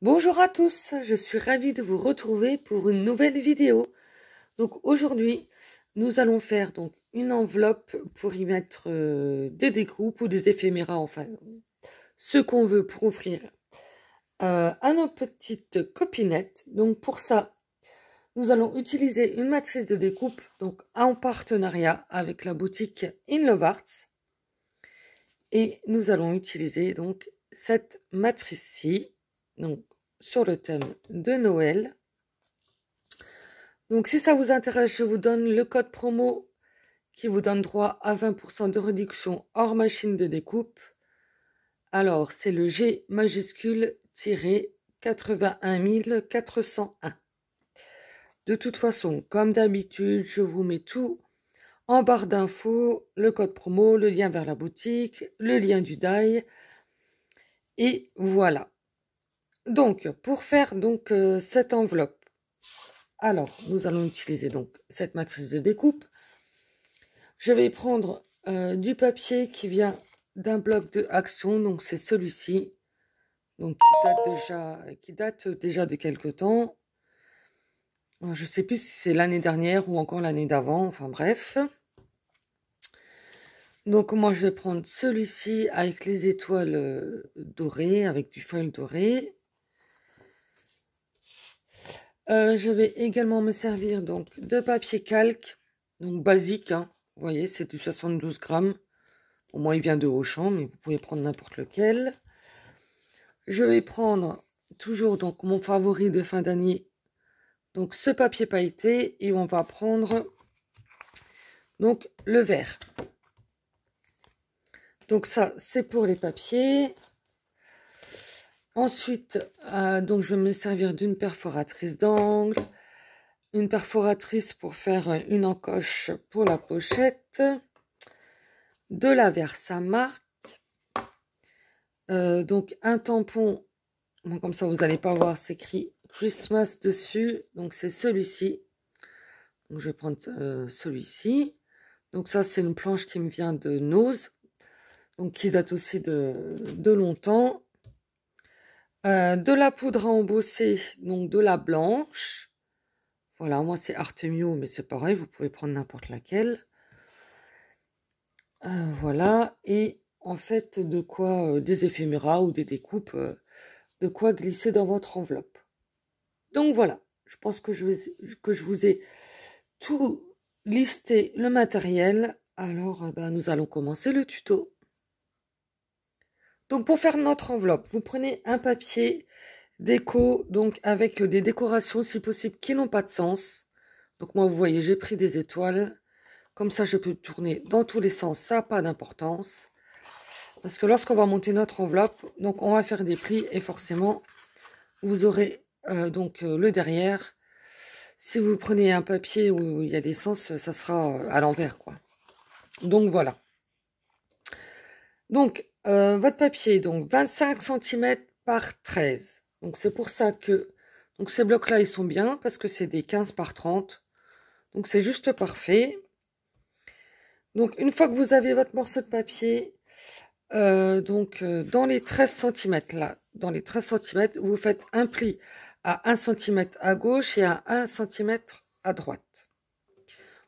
Bonjour à tous, je suis ravie de vous retrouver pour une nouvelle vidéo. Donc aujourd'hui, nous allons faire donc une enveloppe pour y mettre des découpes ou des éphéméras, enfin ce qu'on veut pour offrir à nos petites copinettes. Donc pour ça, nous allons utiliser une matrice de découpe donc en partenariat avec la boutique In Love Arts. Et nous allons utiliser donc cette matrice-ci, donc sur le thème de Noël. Donc si ça vous intéresse, je vous donne le code promo qui vous donne droit à 20% de réduction hors machine de découpe. Alors c'est le G majuscule -81 401. De toute façon, comme d'habitude, je vous mets tout en barre d'infos, le code promo, le lien vers la boutique, le lien du die. Et voilà. Donc, pour faire donc cette enveloppe, alors nous allons utiliser donc cette matrice de découpe. Je vais prendre du papier qui vient d'un bloc de Action, donc c'est celui-ci, donc qui date déjà de quelque temps. Je sais plus si c'est l'année dernière ou encore l'année d'avant, enfin bref. Donc moi je vais prendre celui-ci avec les étoiles dorées, avec du foil doré. Je vais également me servir donc de papier calque, donc basique, hein. Vous voyez, c'est du 72 grammes. Au moins, il vient de Auchan, mais vous pouvez prendre n'importe lequel. Je vais prendre toujours donc mon favori de fin d'année, donc ce papier pailleté, et on va prendre donc le vert. Donc ça, c'est pour les papiers. Ensuite, donc je vais me servir d'une perforatrice d'angle, une perforatrice pour faire une encoche pour la pochette, de la Versamark, donc un tampon, bon, comme ça vous n'allez pas voir, c'est écrit Christmas dessus, donc c'est celui-ci. Donc je vais prendre celui-ci. Donc ça c'est une planche qui me vient de Nose, donc qui date aussi de longtemps. De la poudre à embosser, donc de la blanche. Voilà, moi c'est Artemio, mais c'est pareil, vous pouvez prendre n'importe laquelle. Voilà, et en fait, de quoi, des éphéméras ou des découpes, de quoi glisser dans votre enveloppe. Donc voilà, je pense que je vous ai tout listé le matériel. Alors, nous allons commencer le tuto. Donc pour faire notre enveloppe, vous prenez un papier déco, donc avec des décorations si possible qui n'ont pas de sens. Donc moi, vous voyez, j'ai pris des étoiles. Comme ça, je peux tourner dans tous les sens, ça n'a pas d'importance. Parce que lorsqu'on va monter notre enveloppe, donc on va faire des plis et forcément, vous aurez le derrière. Si vous prenez un papier où il y a des sens, ça sera à l'envers, quoi. Donc voilà. Donc, votre papier, donc 25 cm par 13. Donc c'est pour ça que donc ces blocs-là, ils sont bien parce que c'est des 15 par 30. Donc c'est juste parfait. Donc une fois que vous avez votre morceau de papier, dans les 13 cm là, dans les 13 cm, vous faites un pli à 1 cm à gauche et à 1 cm à droite.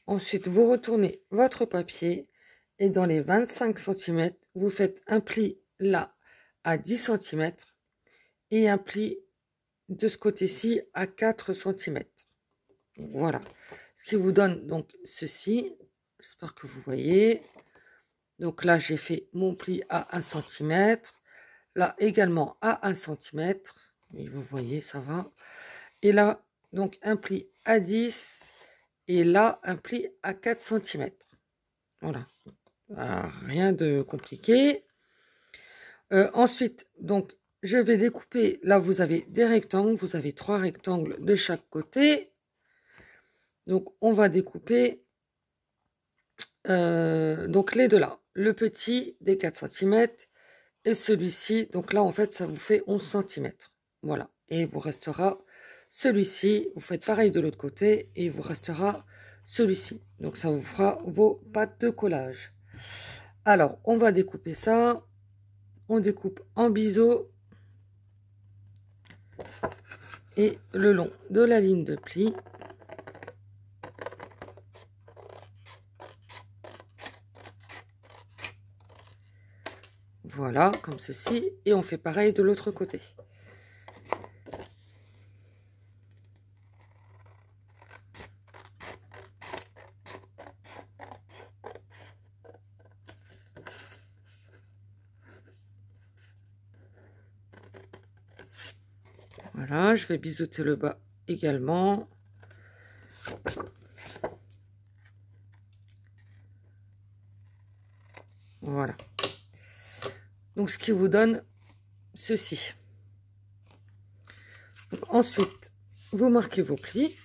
Ensuite, vous retournez votre papier et dans les 25 cm, vous faites un pli là à 10 cm et un pli de ce côté-ci à 4 cm. Voilà. Ce qui vous donne donc ceci. J'espère que vous voyez. Donc là, j'ai fait mon pli à 1 cm. Là également à 1 cm. Et vous voyez, ça va. Et là, donc un pli à 10. Et là, un pli à 4 cm. Voilà. Rien de compliqué. Ensuite, donc, je vais découper. Là, vous avez des rectangles. Vous avez 3 rectangles de chaque côté. Donc, on va découper donc les deux là. Le petit des 4 cm et celui-ci. Donc là, en fait, ça vous fait 11 cm. Voilà. Et il vous restera celui-ci. Vous faites pareil de l'autre côté et il vous restera celui-ci. Donc ça vous fera vos pattes de collage. Alors, on va découper ça. On découpe en biseau. et le long de la ligne de pli. Voilà, comme ceci. Et on fait pareil de l'autre côté. Voilà, je vais biseauter le bas également. Voilà. Donc, ce qui vous donne ceci. Donc, ensuite, vous marquez vos plis.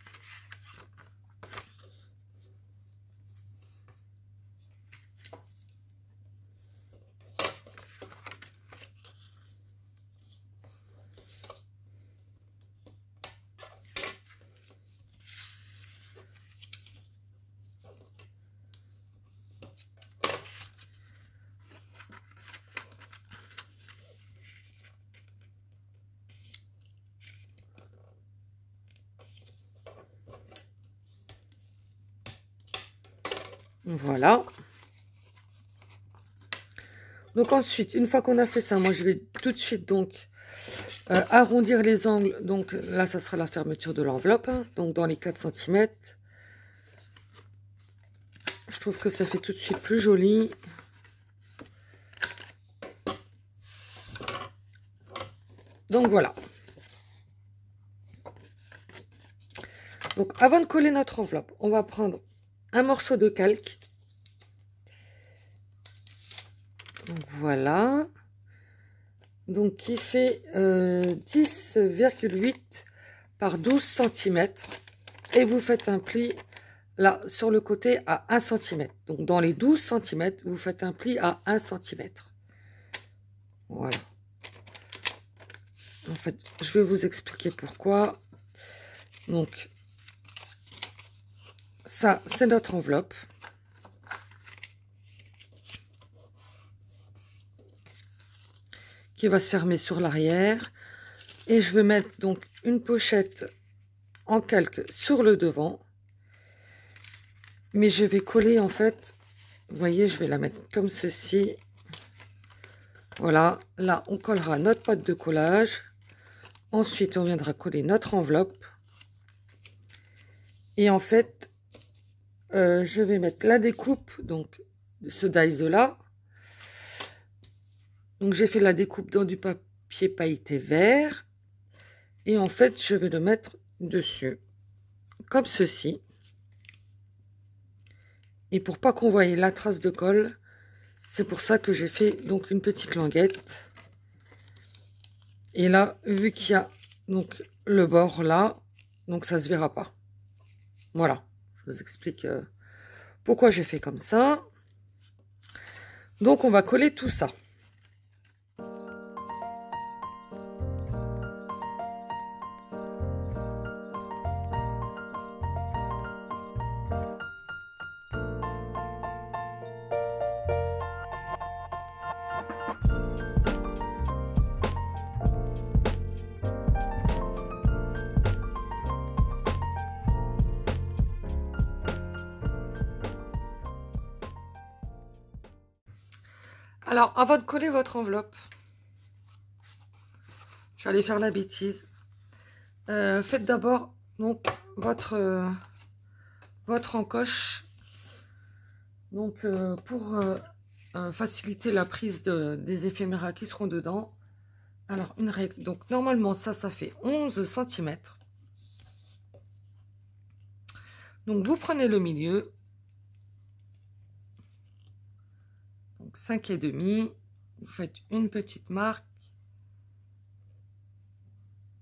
Voilà. Donc ensuite, une fois qu'on a fait ça, moi je vais tout de suite donc arrondir les angles. Donc là, ça sera la fermeture de l'enveloppe. Hein, donc dans les 4 cm. Je trouve que ça fait tout de suite plus joli. Donc voilà. Donc avant de coller notre enveloppe, on va prendre un morceau de calque. Donc voilà. Donc qui fait 10,8 par 12 cm. Et vous faites un pli là sur le côté à 1 cm. Donc dans les 12 cm, vous faites un pli à 1 cm. Voilà. En fait, je vais vous expliquer pourquoi. Donc, ça, c'est notre enveloppe. Qui va se fermer sur l'arrière. Et je vais mettre donc une pochette en calque sur le devant. Mais je vais coller en fait, vous voyez, je vais la mettre comme ceci. Voilà, là, on collera notre pâte de collage. Ensuite, on viendra coller notre enveloppe. Et en fait, je vais mettre la découpe, donc, de ce dies-là. Donc, j'ai fait la découpe dans du papier pailleté vert. Et en fait, je vais le mettre dessus, comme ceci. Et pour pas qu'on voie la trace de colle, c'est pour ça que j'ai fait donc une petite languette. Et là, vu qu'il y a donc le bord là, donc ça se verra pas. Voilà, je vous explique pourquoi j'ai fait comme ça. Donc on va coller tout ça. Alors, avant de coller votre enveloppe, je vais aller faire la bêtise. Faites d'abord donc votre encoche, donc pour faciliter la prise des éphéméras qui seront dedans. Alors, une règle. Donc, normalement, ça fait 11 cm. Donc, vous prenez le milieu. Donc, 5,5. Vous faites une petite marque.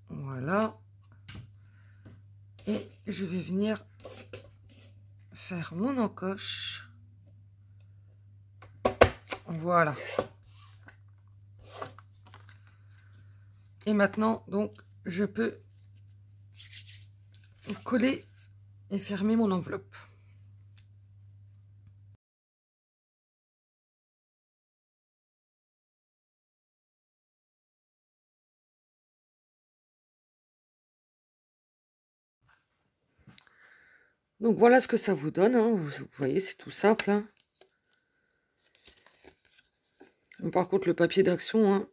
Voilà. Et je vais venir faire mon encoche. Voilà. Et maintenant, donc, je peux coller et fermer mon enveloppe. Donc voilà ce que ça vous donne, hein. Vous voyez, c'est tout simple, hein. Bon, par contre, le papier d'action, hein,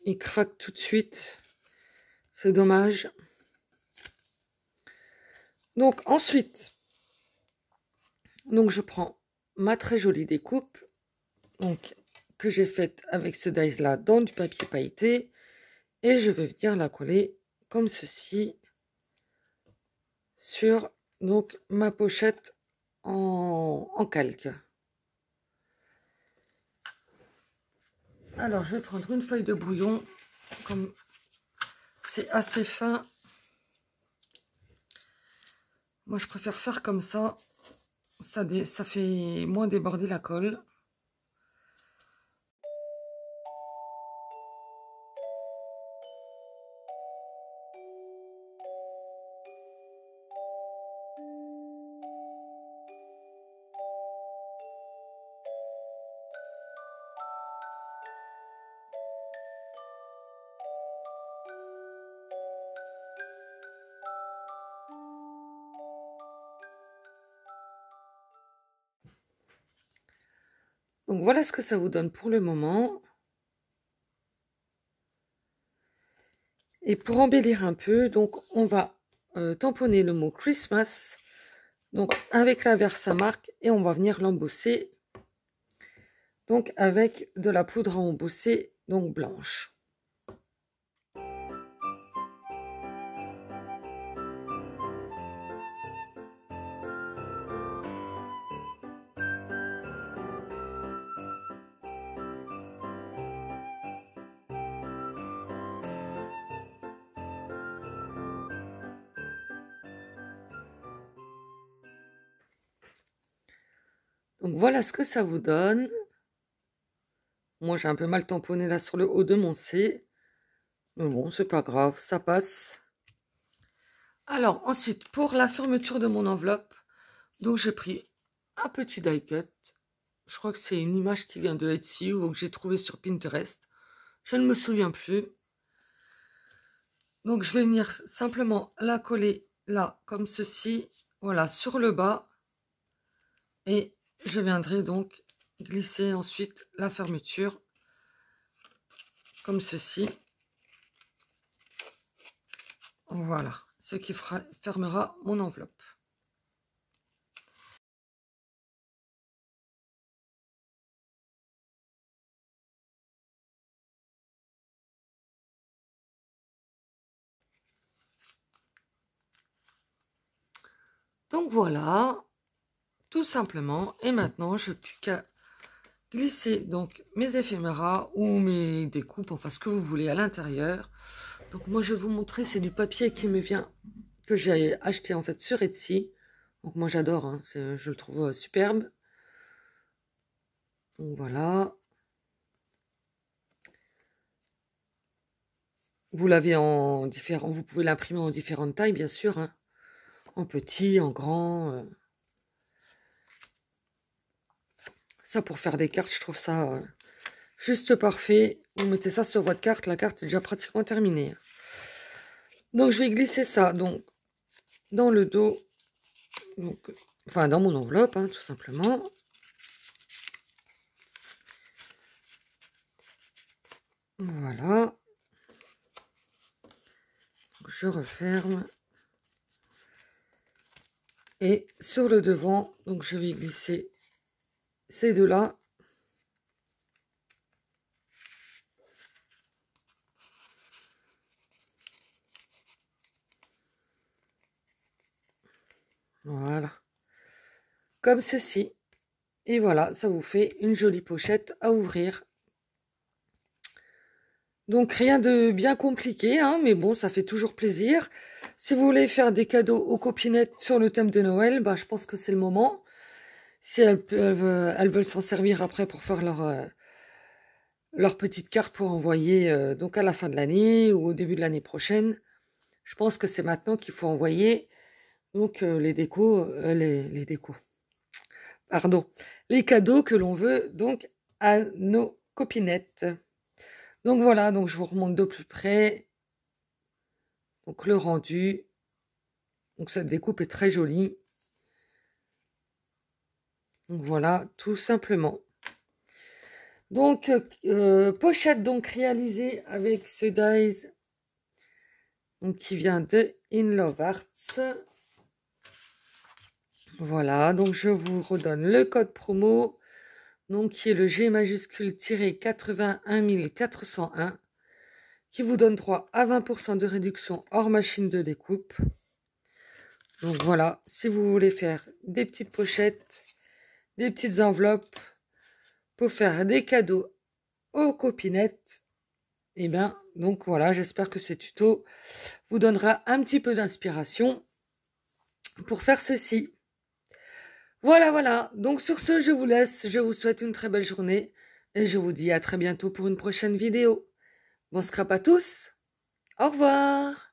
il craque tout de suite. C'est dommage. Donc ensuite, donc je prends ma très jolie découpe, donc que j'ai faite avec ce dies là dans du papier pailleté, et je vais venir la coller comme ceci sur donc ma pochette en calque. Alors je vais prendre une feuille de brouillon, comme c'est assez fin. Moi je préfère faire comme ça, ça fait moins déborder la colle. Donc voilà ce que ça vous donne pour le moment. Et pour embellir un peu, donc on va tamponner le mot Christmas, donc avec la Versamark, et on va venir l'embosser donc avec de la poudre à embosser donc blanche. Donc voilà ce que ça vous donne. Moi j'ai un peu mal tamponné là sur le haut de mon C. Mais bon, c'est pas grave, ça passe. Alors ensuite, pour la fermeture de mon enveloppe, donc j'ai pris un petit die cut. Je crois que c'est une image qui vient de Etsy ou que j'ai trouvé sur Pinterest. Je ne me souviens plus. Donc je vais venir simplement la coller là, comme ceci. Voilà, sur le bas. Et je viendrai donc glisser ensuite la fermeture comme ceci. Voilà, ce qui fermera mon enveloppe. Donc voilà, tout simplement. Et maintenant, je n'ai plus qu'à glisser donc mes éphéméras ou mes découpes, enfin ce que vous voulez à l'intérieur. Donc moi, je vais vous montrer, c'est du papier qui me vient, que j'ai acheté en fait sur Etsy. Donc moi, j'adore, hein, je le trouve superbe. Donc voilà. Vous l'avez en différents, vous pouvez l'imprimer en différentes tailles, bien sûr, hein. En petit, en grand. Ça, pour faire des cartes, je trouve ça juste parfait. Vous mettez ça sur votre carte, la carte est déjà pratiquement terminée. Donc, je vais glisser ça donc dans le dos, donc, enfin dans mon enveloppe, hein, tout simplement. Voilà. Donc, je referme. Et sur le devant, donc je vais glisser ces deux-là. Voilà. Comme ceci. Et voilà, ça vous fait une jolie pochette à ouvrir. Donc rien de bien compliqué, hein, mais bon, ça fait toujours plaisir. Si vous voulez faire des cadeaux aux copinettes sur le thème de Noël, bah, je pense que c'est le moment. Si elles veulent s'en servir après pour faire leur petite carte pour envoyer donc à la fin de l'année ou au début de l'année prochaine, je pense que c'est maintenant qu'il faut envoyer donc les décos, pardon, les cadeaux que l'on veut donc à nos copinettes. Donc voilà, donc je vous remonte de plus près. Donc le rendu. Donc cette découpe est très jolie. Donc voilà, tout simplement. Donc, pochette donc réalisée avec ce dies donc, qui vient de In Love Arts. Voilà, donc je vous redonne le code promo, donc qui est le G majuscule 81 401, qui vous donne droit à 20% de réduction hors machine de découpe. Donc voilà, si vous voulez faire des petites pochettes, des petites enveloppes, pour faire des cadeaux aux copinettes, et bien, donc voilà, j'espère que ce tuto vous donnera un petit peu d'inspiration pour faire ceci. Voilà. Donc sur ce, je vous laisse. Je vous souhaite une très belle journée. Et je vous dis à très bientôt pour une prochaine vidéo. Bon scrap à tous. Au revoir.